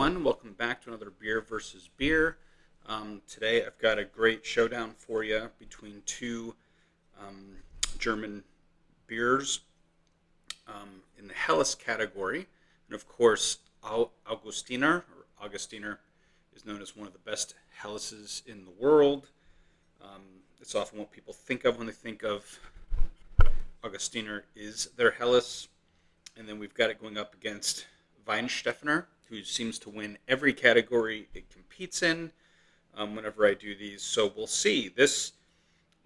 everyone. Welcome back to another Beer versus Beer. Today I've got a great showdown for you between two German beers in the Helles category. And of course, Augustiner is known as one of the best Helleses in the world. It's often what people think of when they think of Augustiner is their Helles. And then we've got it going up against Weihenstephaner, who seems to win every category it competes in whenever I do these. So we'll see. This,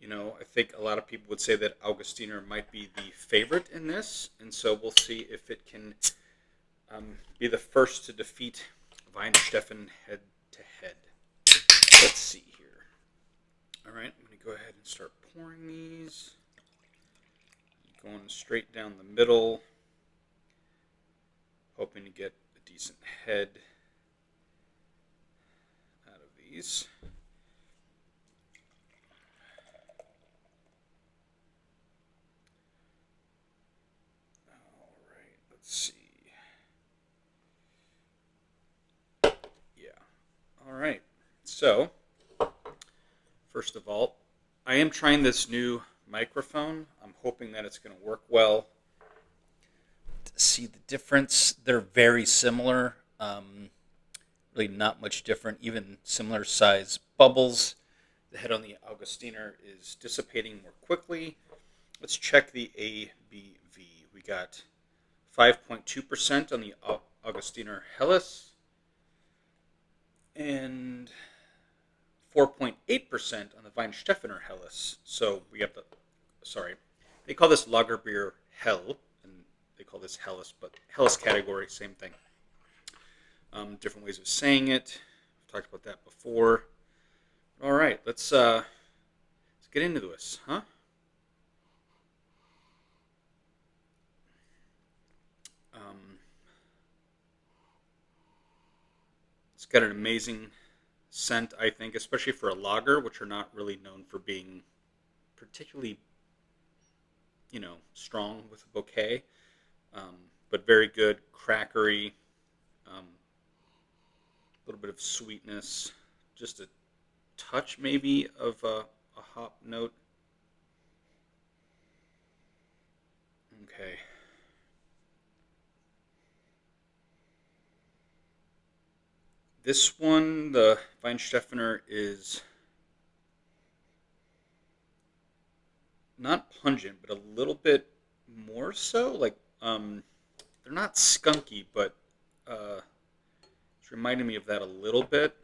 I think a lot of people would say that Augustiner might be the favorite in this. And so we'll see if it can be the first to defeat Weihenstephaner head to head. Let's see here. All right, I'm going to go ahead and start pouring these. Going straight down the middle. Hoping to get a decent head out of these. All right, let's see. Yeah. All right. So, first of all, I am trying this new microphone. I'm hoping that it's going to work well. See the difference. They're very similar. Really not much different. Even similar size bubbles. The head on the Augustiner is dissipating more quickly. Let's check the ABV. We got 5.2% on the Augustiner Helles and 4.8% on the Weihenstephaner Helles. So we have they call this Lagerbier Hell. They call this Helles, but Helles category, same thing. Different ways of saying it. I've talked about that before. All right, let's get into this, huh? It's got an amazing scent, I think, especially for a lager, which are not really known for being particularly, strong with a bouquet. But very good, crackery, a little bit of sweetness, just a touch maybe of a hop note. Okay. This one, the Weihenstephaner, is not pungent, but a little bit more so. Like, they're not skunky, but it's reminding me of that a little bit.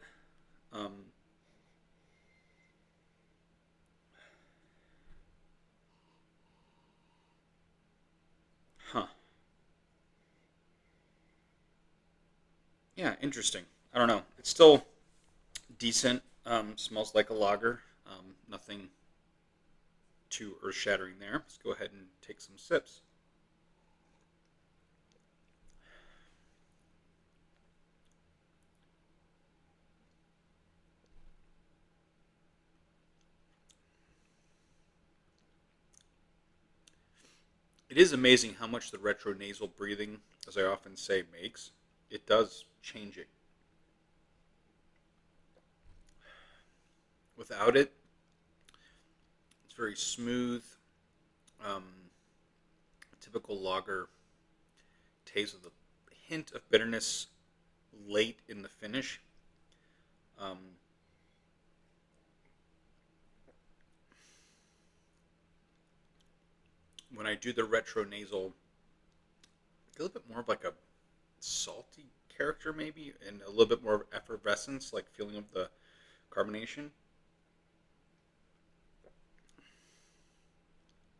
Huh. Yeah, interesting. I don't know. It's still decent. Smells like a lager. Nothing too earth-shattering there. Let's go ahead and take some sips. It is amazing how much the retronasal breathing, as I often say, makes. It does change it. Without it, it's very smooth. Typical lager taste with a hint of bitterness late in the finish. Um, when I do the retronasal, a little bit more of like a salty character maybe, and a little bit more effervescence, like feeling of the carbonation.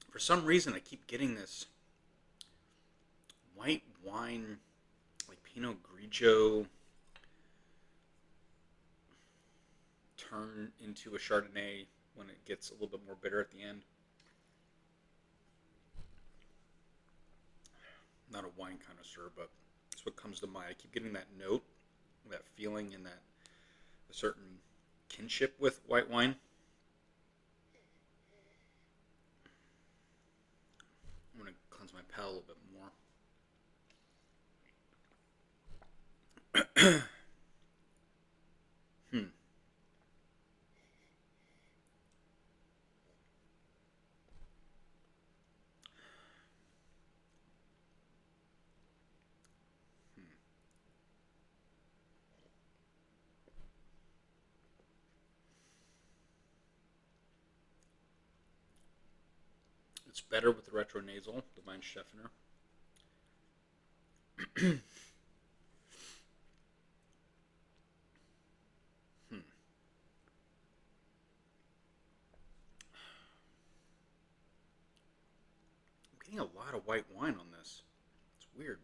For some reason, I keep getting this white wine, like Pinot Grigio, turn into a Chardonnay when it gets a little bit more bitter at the end. Not a wine connoisseur, but that's what comes to mind. I keep getting that note, that feeling, and that a certain kinship with white wine. I'm going to cleanse my palate a little bit more. It's better with the retronasal, the Weihenstephaner. Hmm. I'm getting a lot of white wine on this. It's weird.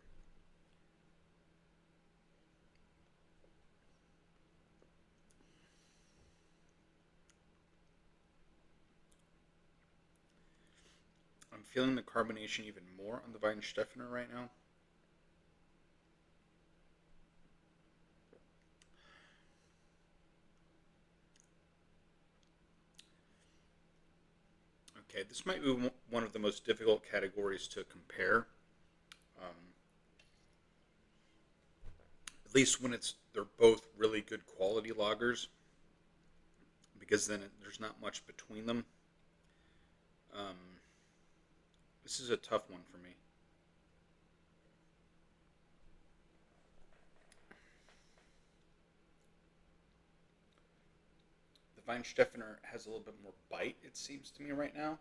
I'm feeling the carbonation even more on the Weihenstephaner right now. Okay, this might be one of the most difficult categories to compare. Um, at least when they're both really good quality lagers, because then there's not much between them. Um, this is a tough one for me. The Weihenstephaner has a little bit more bite, it seems to me right now.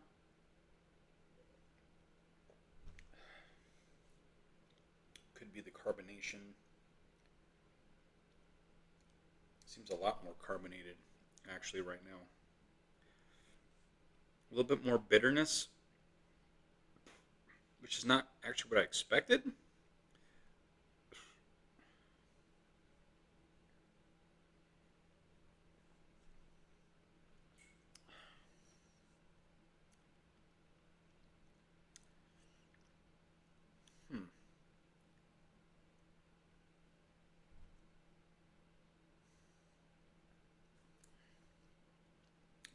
Could be the carbonation. Seems a lot more carbonated, actually, right now. A little bit more bitterness, which is not actually what I expected. Hmm.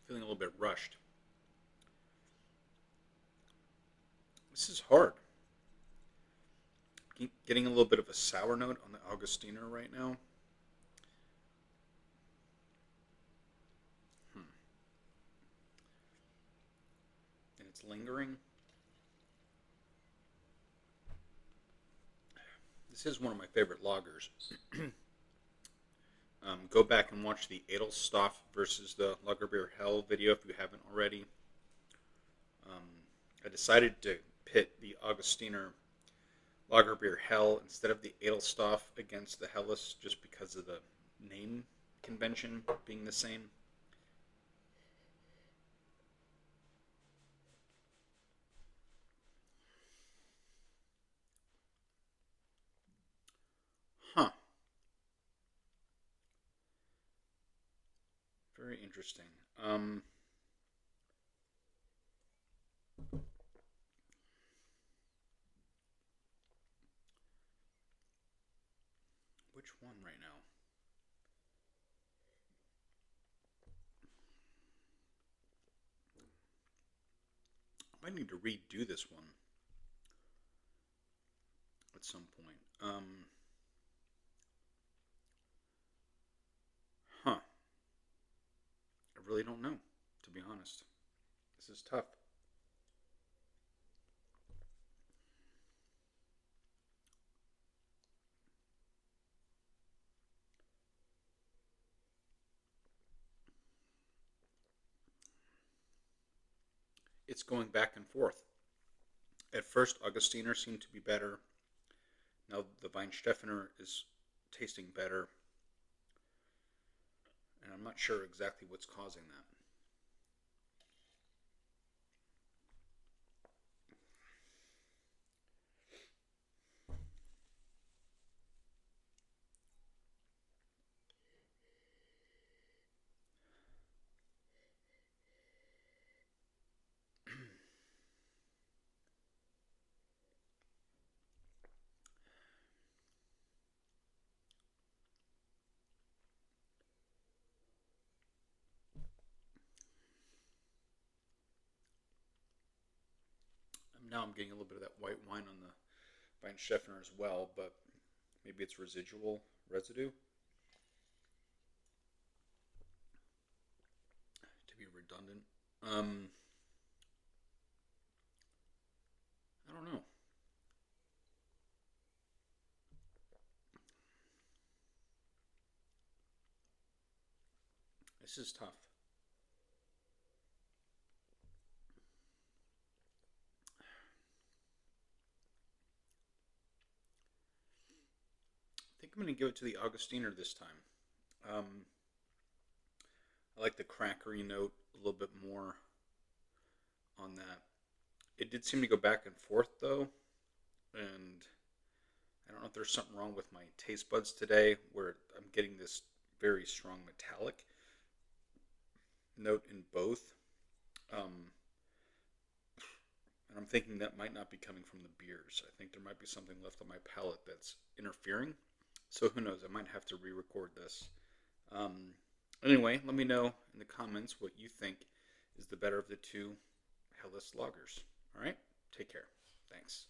Feeling a little bit rushed. This is hard. Getting a little bit of a sour note on the Augustiner right now. Hmm. And it's lingering. This is one of my favorite lagers. Go back and watch the Edelstoff versus the Lagerbier Hell video if you haven't already. I decided to pit the Augustiner Lagerbier Hell instead of the Edelstoff against the Helles just because of the name convention being the same. Huh. Very interesting. Which one right now? I might need to redo this one at some point. Huh. I really don't know, to be honest. This is tough. It's going back and forth. At first, Augustiner seemed to be better. Now the Weihenstephaner is tasting better, and I'm not sure exactly what's causing that. Now I'm getting a little bit of that white wine on the Weihenstephaner as well, but maybe it's residual residue. To be redundant. Um, I don't know. This is tough. I'm going to give it to the Augustiner this time. I like the crackery note a little bit more on that. It did seem to go back and forth though, and I don't know if there's something wrong with my taste buds today where I'm getting this very strong metallic note in both. And I'm thinking that might not be coming from the beers. I think there might be something left on my palate that's interfering. So who knows? I might have to re-record this. Anyway, let me know in the comments what you think is the better of the two Helles lagers. All right? Take care. Thanks.